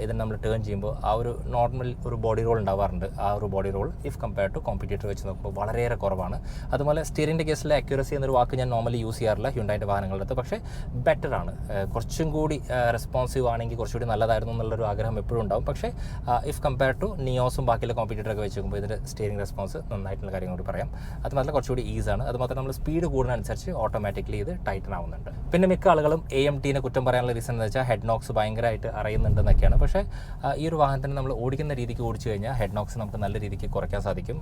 ഇതിന് നമ്മൾ ടേൺ ചെയ്യുമ്പോൾ ആ ഒരു നോർമൽ ഒരു ബോഡി റോൾ ഉണ്ടാവാറുണ്ട്. ആ ഒരു body role if compare to competitor വെച്ച് നോക്കുമ്പോൾ വളരെയേറെ കുറവാണ്. അതുപോലെ സ്റ്റിയറിൻ്റെ കേസിൽ അക്യൂറസി എന്നൊരു വാക്ക് ഞാൻ നോർമലി യൂസ് ചെയ്യാറില്ല ഹ്യുണ്ടായിൻ്റെ വാഹനങ്ങളുടെ അടുത്ത്. പക്ഷേ ബെറ്ററാണ്, കുറച്ചും കൂടി റെസ്പോൺസീവ് ആണെങ്കിൽ കുറച്ചുകൂടി നല്ലതായിരുന്നു എന്നുള്ളൊരു ആഗ്രഹം എപ്പോഴും ഉണ്ടാവും. പക്ഷേ ഇഫ് കമ്പയർ ടു നിയോസും ബാക്കിയുള്ള കോമ്പറ്റീറ്ററൊക്കെ വെച്ച് നോക്കുമ്പോൾ ഇതിൻ്റെ സ്റ്റിയറിംഗ് റെസ്പോൺസ് നന്നായിട്ടുള്ള കാര്യം കൂടി പറയാം. അത് മാത്രമല്ല കുറച്ചുകൂടി ഈസാണ്. അത് മാത്രം നമ്മൾ സ്പീഡ് കൂടുന്നതനുസരിച്ച് ഓട്ടോമാറ്റിക്കലി ഇത് ടൈറ്റൻ ആവുന്നുണ്ട്. പിന്നെ മിക്ക ആളുകളും AMTനെ കുറ്റം പറയാനുള്ള റീസൺ എന്ന് വെച്ചാൽ ഹെഡ് നോക്സ് ഭയങ്കരമായിട്ട് അറിയുന്നുണ്ടെന്നൊക്കെയാണ്. പക്ഷേ ഈ ഒരു വാഹനത്തിന് നമ്മൾ ഓടിക്കുന്ന രീതിക്ക് ഓടിച്ചു കഴിഞ്ഞാൽ ഹെഡ് നോക്സ് നമുക്ക് നല്ല രീതിക്ക് കുറയ്ക്കാൻ സാധിക്കും.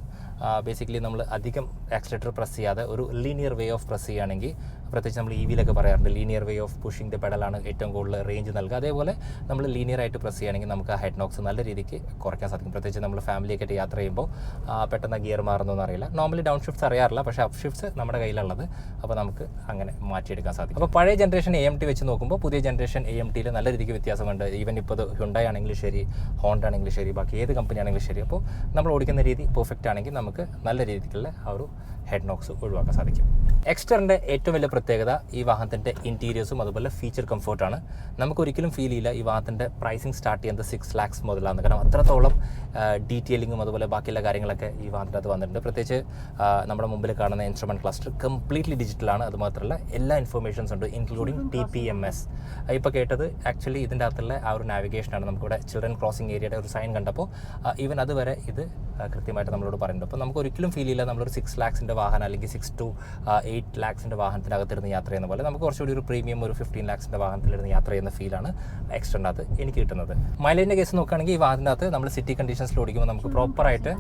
ബേസിക്കലി നമ്മൾ അധികം ആക്സിലേറ്റർ പ്രസ് ചെയ്യാതെ ഒരു ലീനിയർ വേ ഓഫ് പ്രസ് ചെയ്യുകയാണെങ്കിൽ, പ്രത്യേകിച്ച് നമ്മൾ EVയിലൊക്കെ പറയാറുണ്ട് linear way of pushing the പെഡലാണ് ഏറ്റവും കൂടുതൽ റേഞ്ച് നൽകുക. അതേപോലെ നമ്മൾ ലീനിയർ ആയിട്ട് പ്രസ് ചെയ്യുകയാണെങ്കിൽ നമുക്ക് ആ ഹെഡ് നോക്സ് നല്ല രീതിക്ക് കുറയ്ക്കാൻ സാധിക്കും. പ്രത്യേകിച്ച് നമ്മൾ ഫാമിലിയൊക്കെ ആയിട്ട് യാത്ര ചെയ്യുമ്പോൾ പെട്ടെന്ന് ഗിയർ മാറുന്നൊന്നും അറിയില്ല. നോർമലി ഡൗൺ ഷിഫ്റ്റ്സ് അറിയാറില്ല, പക്ഷേ അപ്പ് ഷിഫ്റ്റ്സ് നമ്മുടെ കയ്യിലുള്ളത്. അപ്പോൾ നമുക്ക് അങ്ങനെ മാറ്റിയെടുക്കാൻ സാധിക്കും. അപ്പോൾ പഴയ ജനറേഷൻ AMT വെച്ച് നോക്കുമ്പോൾ പുതിയ ജനറേഷൻ AMTയിൽ നല്ല രീതിക്ക് വ്യത്യാസമുണ്ട്. ഈവൻ ഇപ്പോൾ ഹ്യുണ്ടായി ആണെങ്കിലും ശരി, ഹോണ്ട ആണെങ്കിലും ശരി, ബാക്കി ഏത് കമ്പനി ആണെങ്കിലും ശരി, അപ്പോൾ നമ്മൾ ഓടിക്കുന്ന രീതി പെർഫെക്റ്റ് ആണെങ്കിൽ നമുക്ക് നല്ല രീതിക്കുള്ള ആ ഒരു ഹെഡ് നോക്സ് ഒഴിവാക്കാൻ സാധിക്കും. എക്സ്റ്ററിൻ്റെ ഏറ്റവും വലിയ പ്രത്യേകത ഈ വാഹനത്തിൻ്റെ ഇൻറ്റീരിയേഴ്സും അതുപോലെ ഫീച്ചർ കംഫർട്ടാണ്. നമുക്കൊരിക്കലും ഫീൽ ചെയ്യില്ല ഈ വാഹനത്തിൻ്റെ പ്രൈസിങ് സ്റ്റാർട്ട് ചെയ്യുന്നത് 6 lakhs മുതലാണ്. കാരണം അത്രത്തോളം ഡീറ്റെയിലിങ്ങും അതുപോലെ ബാക്കിയുള്ള കാര്യങ്ങളൊക്കെ ഈ വാഹനത്തിനകത്ത് വന്നിട്ടുണ്ട്. പ്രത്യേകിച്ച് നമ്മുടെ മുമ്പിൽ കാണുന്ന ഇൻസ്ട്രുമെൻറ്റ് ക്ലസ്റ്റർ കംപ്ലീറ്റ്ലി ഡിജിറ്റലാണ്. അതുമാത്രമല്ല എല്ലാ ഇൻഫർമേഷൻസ് ഉണ്ട്, ഇൻക്ലൂഡിങ് TPMS. ഇപ്പോൾ കേട്ടത് ആക്ച്വലി ഇതിൻ്റെ അകത്തുള്ള ആ ഒരു നാവിഗേഷനാണ്. നമുക്കിവിടെ ചിൽഡ്രൻ ക്രോസിംഗ് ഏരിയയുടെ ഒരു സൈൻ കണ്ടപ്പോൾ ഈവൻ അതുവരെ ഇത് കൃത്യമായിട്ട് നമ്മളോട് പറയുന്നുണ്ട്. അപ്പോൾ നമുക്ക് ഒരിക്കലും ഫീൽ ചെയ്യില്ല നമ്മളൊരു 6 lakhs വാഹനം അല്ലെങ്കിൽ 6 to 8 lakhs വാഹനത്തിനകത്തിരുന്ന് യാത്ര ചെയ്യുന്ന പോലെ നമുക്ക് കുറച്ചുകൂടി ഒരു പ്രീമിയം ഒരു 15 lakhs വാഹനത്തിലിരുന്ന് യാത്ര ചെയ്യുന്ന ഫീലാണ് എക്സ്റ്ററിനകത്ത് എനിക്ക് കിട്ടുന്നത്. മൈലേജിൻ്റെ കേസ് നോക്കുകയാണെങ്കിൽ ഈ വാഹനത്തിനകത്ത് നമ്മൾ സിറ്റി കണ്ടീഷൻസിൽ ഓടിക്കുമ്പോൾ നമുക്ക് പ്രോപ്പറായിട്ട്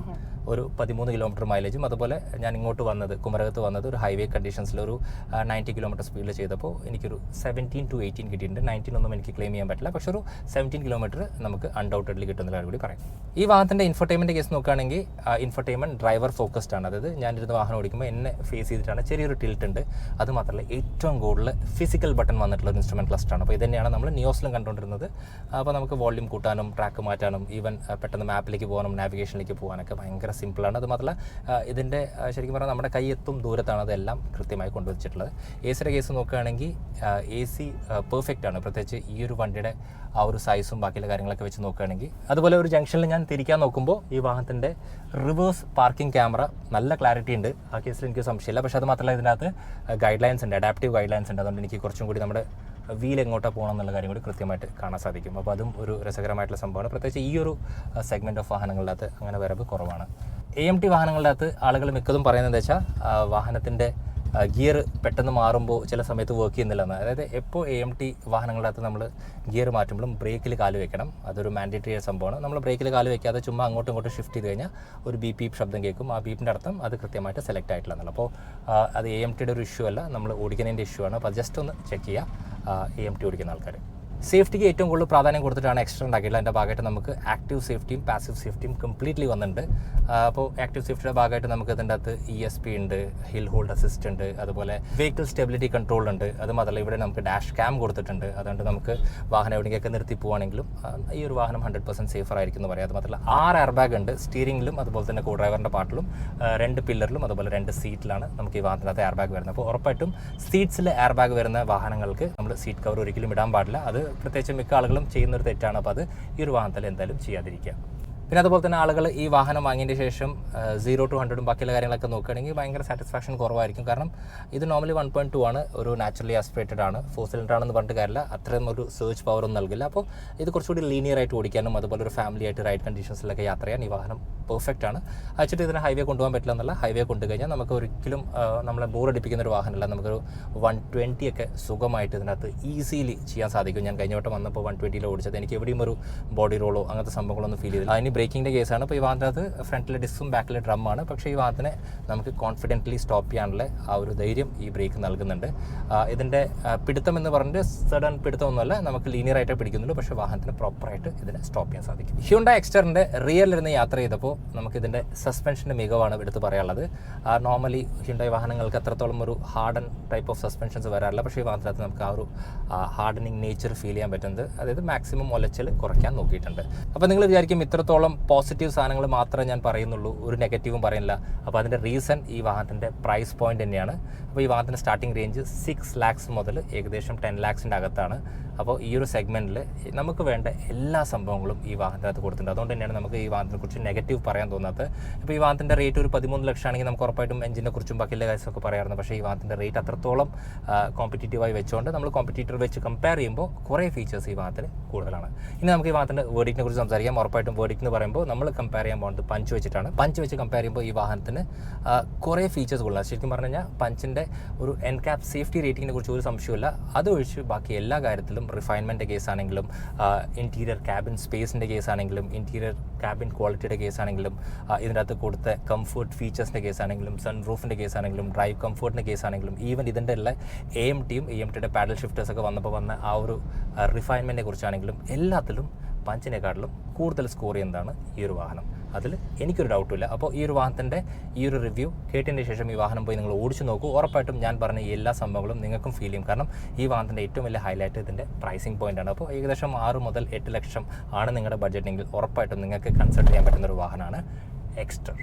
ഒരു 13 കിലോമീറ്റർ മൈലേജും, അതുപോലെ ഞാൻ ഇങ്ങോട്ട് വന്നത് കുമരകത്ത് വന്നത് ഒരു ഹൈവേ കണ്ടീഷൻസിൽ ഒരു 90 കിലോമീറ്റർ സ്പീഡിൽ ചെയ്തപ്പോൾ എനിക്കൊരു 17 to 18 കിട്ടിയിട്ടുണ്ട്. 19 ഒന്നും എനിക്ക് ക്ലെയിം ചെയ്യാൻ പറ്റില്ല, പക്ഷേ ഒരു 17 കിലോമീറ്റർ നമുക്ക് അൺഡൗട്ടഡ്ലി കിട്ടുന്ന കൂടി പറയാം. ഈ വാഹനത്തിൻ്റെ ഇൻഫോർടൈൻമെൻറ്റ് കേസ് നോക്കുകയാണെങ്കിൽ ഇൻഫോർടൈൻമെൻറ്റ് ഡ്രൈവർ ഫോക്കസ്ഡ് ആണ്. അതായത് ഞാനിരുന്ന് വാഹനം ഓടിക്കുമ്പോൾ എന്നെ ഫേസ് ചെയ്തിട്ടാണ്, ചെറിയൊരു ടിൽറ്റ് ഉണ്ട്. അത് മാത്രമല്ല ഏറ്റവും കൂടുതൽ ഫിസിക്കൽ ബട്ടൺ വന്നിട്ടുള്ള ഒരു ഇൻസ്ട്രുമെൻറ്റ് ക്ലസ്റ്ററാണ്. അപ്പോൾ ഇതന്നെയാണ് നമ്മൾ നിയോസിലും കണ്ടുകൊണ്ടിരുന്നത്. അപ്പോൾ നമുക്ക് വോള്യൂം കൂട്ടാനും ട്രാക്ക് മാറ്റാനും ഈവൻ പെട്ടെന്ന് മാപ്പിലേക്ക് പോകാനും നാവിഗേഷനിലേക്ക് പോകാനൊക്കെ ഭയങ്കര സിമ്പിളാണ്. അത് മാത്രമല്ല ഇതിൻ്റെ ശരിക്കും പറഞ്ഞാൽ നമ്മുടെ കയ്യെത്തും ദൂരത്താണ് അതെല്ലാം കൃത്യമായി കൊണ്ടുവച്ചിട്ടുള്ളത്. AC കേസ് നോക്കുകയാണെങ്കിൽ AC പെർഫെക്റ്റ് ആണ്. പ്രത്യേകിച്ച് ഈ ഒരു വണ്ടിയുടെ ആ ഒരു സൈസും ബാക്കിയുള്ള കാര്യങ്ങളൊക്കെ വെച്ച് നോക്കുകയാണെങ്കിൽ. അതുപോലെ ഒരു ജംഗ്ഷനിൽ ഞാൻ തിരിക്കാൻ നോക്കുമ്പോൾ ഈ വാഹനത്തിൻ്റെ റിവേഴ്സ് പാർക്കിംഗ് ക്യാമറ നല്ല ക്ലാരിറ്റി ഉണ്ട്. ആ കേസിൽ എനിക്ക് സംശയമില്ല. പക്ഷേ അത് മാത്രമല്ല ഇതിനകത്ത് ഗൈഡ് ലൈൻസ് ഉണ്ട്, അഡാപ്റ്റീവ് ഗൈഡ് ലൈൻസ് ഉണ്ട്. അതുകൊണ്ട് എനിക്ക് കുറച്ചും കൂടി നമ്മുടെ വീൽ എങ്ങോട്ടാണ് പോകണം എന്നുള്ള കാര്യം കൂടി കൃത്യമായിട്ട് കാണാൻ സാധിക്കും. അപ്പോൾ അതും ഒരു രസകരമായിട്ടുള്ള സംഭവമാണ്. പ്രത്യേകിച്ച് ഈ ഒരു സെഗ്മെൻറ്റ് ഓഫ് വാഹനങ്ങളിനകത്ത് അങ്ങനെ വരവ് കുറവാണ്. AMT വാഹനങ്ങളിനകത്ത് ആളുകൾ മിക്കതും പറയുന്നത് വെച്ചാൽ വാഹനത്തിൻ്റെ ഗിയർ പെട്ടെന്ന് മാറുമ്പോൾ ചില സമയത്ത് വർക്ക് ചെയ്യുന്നില്ലെന്ന്. അതായത് എപ്പോൾ AMT വാഹനങ്ങളിനകത്ത് നമ്മൾ ഗിയർ മാറ്റുമ്പോഴും ബ്രേക്കിൽ കാല് വെക്കണം. അതൊരു മാൻഡേറ്ററി സംഭവമാണ്. നമ്മൾ ബ്രേക്കിൽ കാല് വെക്കാതെ ചുമ്മാ അങ്ങോട്ടും ഇങ്ങോട്ടും ഷിഫ്റ്റ് ചെയ്ത് കഴിഞ്ഞാൽ ഒരു ബീപ്പ് ബീപ്പ് ശബ്ദം കേൾക്കും. ആ ബീപ്പിൻ്റെ അർത്ഥം അത് കൃത്യമായിട്ട് സെലക്ട് ആയിട്ടില്ല എന്നുള്ളത്. അപ്പോൾ അത് AMTയുടെ ഒരു ഇഷ്യൂ അല്ല, നമ്മൾ ഓടിക്കുന്നതിൻ്റെ ഇഷ്യൂ ആണ്. അപ്പോൾ അത് ജസ്റ്റ് ഒന്ന് ചെക്ക് ചെയ്യുക AMT ഓടിക്കുന്ന ആൾക്കാർ. സേഫ്റ്റിക്ക് ഏറ്റവും കൂടുതൽ പ്രാധാന്യം കൊടുത്തിട്ടാണ് എക്സ്റ്റർ ഉണ്ടാക്കിയിട്ടുള്ളത്. അതിൻ്റെ ഭാഗമായിട്ട് നമുക്ക് ആക്റ്റീവ് സേഫ്റ്റിയും പാസീവ് സേഫ്റ്റിയും കംപ്ലീറ്റ്ലി വന്നിട്ടുണ്ട്. അപ്പോൾ ആക്റ്റീവ് സേഫ്റ്റിയുടെ ഭാഗമായിട്ട് നമുക്ക് ഇതിൻ്റെ അകത്ത് ESP ഉണ്ട്, ഹിൽ ഹോൾഡ് അസിസ്റ്റ് ഉണ്ട്, അതുപോലെ വെഹിക്കിൾ സ്റ്റെബിലിറ്റി കൺട്രോൾ ഉണ്ട്. അത് മാത്രമല്ല ഇവിടെ നമുക്ക് ഡാഷ് ക്യാം കൊടുത്തിട്ടുണ്ട്. അതുകൊണ്ട് നമുക്ക് വാഹനം എവിടെയൊക്കെ നിർത്തി പോവുകയാണെങ്കിലും ഈ ഒരു വാഹനം 100% സേഫർ ആയിരിക്കും എന്ന് പറയാം. അത് മാത്രമല്ല 6 എയർ ബാഗ് ഉണ്ട് സ്റ്റീറിംഗിലും, അതുപോലെ തന്നെ കോ ഡ്രൈവറിൻ്റെ പാർട്ടിലും, 2 പില്ലറിലും, അതുപോലെ 2 സീറ്റിലാണ് നമുക്ക് ഈ വാഹനത്തിനകത്ത് എയർ ബാഗ് വരുന്നത്. അപ്പോൾ ഉറപ്പായിട്ടും സീറ്റ്സിൽ എയർ ബാഗ് വരുന്ന വാഹനങ്ങൾക്ക് നമ്മൾ സീറ്റ് കവർ ഒരിക്കലും ഇടാൻ പാടില്ല. അത് പ്രത്യേകിച്ച് മിക്ക ആളുകളും ചെയ്യുന്നൊരു തെറ്റാണ്. അപ്പോൾ അത് ഈ ഒരു വാഹനത്തിൽ എന്തായാലും ചെയ്യാതിരിക്കുക. പിന്നെ അതുപോലെ തന്നെ ആളുകൾ ഈ വാഹനം വാങ്ങിയതിന് ശേഷം 0 to 100 ബാക്കിയുള്ള കാര്യങ്ങളൊക്കെ നോക്കുകയാണെങ്കിൽ ഭയങ്കര സാറ്റിസ്ഫാക്ഷൻ കുറവായിരിക്കും. കാരണം ഇത് നോർമലി 1.2 ആണ്, ഒരു നാച്ചുറലി ആസ്പിറേറ്റഡ് ആണ്, 4 സിലിണ്ടർ ആണെന്ന് പറഞ്ഞിട്ട് കാര്യമില്ല, അത്രയും ഒരു സർജ് പവറൊന്നും നൽകില്ല. അപ്പോൾ ഇത് കുറച്ചുകൂടി ലീനിയർ ആയിട്ട് ഓടിക്കാനും അതുപോലെ ഒരു ഫാമിലി ആയിട്ട് റൈഡ് കണ്ടീഷൻസിലൊക്കെ യാത്ര ചെയ്യാൻ ഈ വാഹനം പെർഫെക്റ്റ് ആണ്. അയച്ചിട്ട് ഇതിന് ഹൈവേ കൊണ്ടുപോകാൻ പറ്റില്ല എന്നല്ല, ഹൈവേ കൊണ്ടുകഴിഞ്ഞാൽ നമുക്ക് ഒരിക്കലും നമ്മളെ ബോറടിപ്പിക്കുന്ന ഒരു വാഹനമല്ല. നമുക്കൊരു 120 ഒക്കെ സുഖമായിട്ട് ഇതിനകത്ത് ഈസിലി ചെയ്യാൻ സാധിക്കും. ഞാൻ കഴിഞ്ഞ വട്ടം വന്നപ്പോൾ 120 ഓടിച്ചത് എനിക്ക് എവിടെയും ഒരു ബോഡി റോളോ അങ്ങനത്തെ സംഭവങ്ങളൊന്നും ഫീൽ ചെയ്തില്ല. അതിന് ബ്രേക്കിൻ്റെ കേസാണ്. അപ്പോൾ ഈ വാഹനത്തിനകത്ത് ഫ്രണ്ടിലെ ഡിസ്കും ബാക്കിലെ ഡ്രമ്മാണ്. പക്ഷേ ഈ വാഹനത്തിനെ നമുക്ക് കോൺഫിഡൻ്റ്ലി സ്റ്റോപ്പ് ചെയ്യാനുള്ള ആ ഒരു ധൈര്യം ഈ ബ്രേക്ക് നൽകുന്നുണ്ട്. ഇതിൻ്റെ പിടുത്തം എന്ന് പറഞ്ഞിട്ട് സഡൻ പിടുത്തമൊന്നുമല്ല, നമുക്ക് ലീനിയർ ആയിട്ടേ പിടിക്കുന്നുള്ളൂ. പക്ഷേ വാഹനത്തിന് പ്രോപ്പറായിട്ട് ഇതിനെ സ്റ്റോപ്പ് ചെയ്യാൻ സാധിക്കും. ഹ്യുണ്ടായി എക്സ്റ്ററിൻ്റെ റിയറിലിരുന്ന് യാത്ര ചെയ്തപ്പോൾ നമുക്കിതിൻ്റെ സസ്പെൻഷൻ്റെ മികവാണ് എടുത്ത് പറയാനുള്ളത്. നോർമലി ഹ്യുണ്ടായി വാഹനങ്ങൾക്ക് അത്രത്തോളം ഒരു ഹാർഡൻ ടൈപ്പ് ഓഫ് സസ്പെൻഷൻസ് വരാറില്ല. പക്ഷേ ഈ വാഹനത്തിനകത്ത് നമുക്ക് ആ ഒരു ഹാർഡനിങ് നേച്ചർ ഫീൽ ചെയ്യാൻ പറ്റുന്നത്, അതായത് മാക്സിമം ഒലച്ചിൽ കുറയ്ക്കാൻ നോക്കിയിട്ടുണ്ട്. അപ്പോൾ നിങ്ങൾ വിചാരിക്കും ഇത്രത്തോളം പോസിറ്റീവ് സാധനങ്ങൾ മാത്രമേ ഞാൻ പറയുന്നുള്ളൂ, ഒരു നെഗറ്റീവും പറയുന്നില്ല. അപ്പോൾ അതിൻ്റെ റീസൺ ഈ വാഹനത്തിൻ്റെ പ്രൈസ് പോയിന്റ് തന്നെയാണ്. അപ്പോൾ ഈ വാഹനത്തിൻ്റെ സ്റ്റാർട്ടിംഗ് റേഞ്ച് 6 lakhs മുതൽ ഏകദേശം 10 lakhsൻ്റെ അകത്താണ്. അപ്പോൾ ഈ ഒരു സെഗ്മെൻറ്റിൽ നമുക്ക് വേണ്ട എല്ലാ സംഭവങ്ങളും ഈ വാഹനത്തിനകത്ത് കൊടുത്തിട്ടുണ്ട്. അതുകൊണ്ട് തന്നെയാണ് നമുക്ക് ഈ വാഹനത്തെക്കുറിച്ച് നെഗറ്റീവ് പറയാൻ തോന്നാത്തത്. ഇപ്പോൾ ഈ വാഹനത്തിൻ്റെ റേറ്റ് ഒരു 13 ലക്ഷം ആണെങ്കിൽ നമുക്ക് ഉറപ്പായിട്ടും എഞ്ചിനെ കുറിച്ചും ബാക്കിയുള്ള കാര്യമൊക്കെ പറയാറുണ്ട്. പക്ഷേ ഈ വാഹനത്തിൻ്റെ റേറ്റ് അത്രത്തോളം കോമ്പറ്റീറ്റീവായി വെച്ചുകൊണ്ട് നമ്മൾ കോമ്പറ്റീറ്റർ വെച്ച് കമ്പയർ ചെയ്യുമ്പോൾ കുറേ ഫീച്ചേഴ്സ് ഈ വാഹനത്തിൽ കൂടുതലാണ്. ഇനി നമുക്ക് ഈ വാഹനത്തിൻ്റെ വേർഡിക്റ്റിനെ കുറിച്ച് സംസാരിക്കാം. ഉറപ്പായിട്ടും വേർഡിക്റ്റ് എന്ന് പറയുമ്പോൾ നമ്മൾ കമ്പയർ ചെയ്യാൻ പോകുന്നത് പഞ്ച് വെച്ചിട്ടാണ്. പഞ്ച് വെച്ച് കമ്പയർ ചെയ്യുമ്പോൾ ഈ വാഹനത്തിന് കുറേ ഫീച്ചേഴ്സ് കൂടുതലാണ്. ശരിക്കും പറഞ്ഞു കഴിഞ്ഞാൽ പഞ്ചിൻ്റെ ഒരു എൻകാപ് സേഫ്റ്റി റേറ്റിങ്ങിനെ കുറിച്ച് ഒരു സംശയമില്ല. അതൊഴിച്ച് ബാക്കി എല്ലാ കാര്യത്തിലും റിഫൈൻമെൻറ്റ് കേസാണെങ്കിലും, ഇൻറ്റീരിയർ ക്യാബിൻ സ്പേസിൻ്റെ കേസാണെങ്കിലും, ഇൻറ്റീരിയർ ക്യാബിൻ ക്വാളിറ്റിയുടെ കേസാണെങ്കിലും, ഇതിനകത്ത് കൊടുത്ത കംഫർട്ട് ഫീച്ചേഴ്സിൻ്റെ കേസാണെങ്കിലും, സൺറൂഫിൻ്റെ കേസാണെങ്കിലും, ഡ്രൈവ് കംഫർട്ടിൻ്റെ കേസാണെങ്കിലും, ഈവൻ ഇതിൻ്റെ എല്ലാ AMTയുടെ പാഡൽ ഷിഫ്റ്റേഴ്സൊക്കെ വന്നപ്പോൾ വന്ന ആ ഒരു റിഫൈൻമെൻറ്റിനെ കുറിച്ചാണെങ്കിലും എല്ലാത്തിലും പഞ്ചിനെക്കാട്ടിലും കൂടുതൽ സ്കോർ ചെയ്യുന്നതാണ് ഈ ഒരു വാഹനം. അതിൽ എനിക്കൊരു ഡൗട്ടില്ല. അപ്പോൾ ഈ ഒരു വാഹനത്തിൻ്റെ ഈ ഒരു റിവ്യൂ കേട്ടതിന് ശേഷം ഈ വാഹനം പോയി നിങ്ങൾ ഓടിച്ചു നോക്കൂ. ഉറപ്പായിട്ടും ഞാൻ പറഞ്ഞ എല്ലാ സംഭവങ്ങളും നിങ്ങൾക്കും ഫീൽ ചെയ്യും. കാരണം ഈ വാഹനത്തിൻ്റെ ഏറ്റവും വലിയ ഹൈലൈറ്റ് ഇതിൻ്റെ പ്രൈസിങ് പോയിൻ്റാണ്. അപ്പോൾ ഏകദേശം 6 മുതൽ 8 ലക്ഷം ആണ് നിങ്ങളുടെ ബഡ്ജറ്റെങ്കിൽ ഉറപ്പായിട്ടും നിങ്ങൾക്ക് കൺസിഡർ ചെയ്യാൻ പറ്റുന്ന ഒരു വാഹനമാണ് എക്സ്റ്റർ.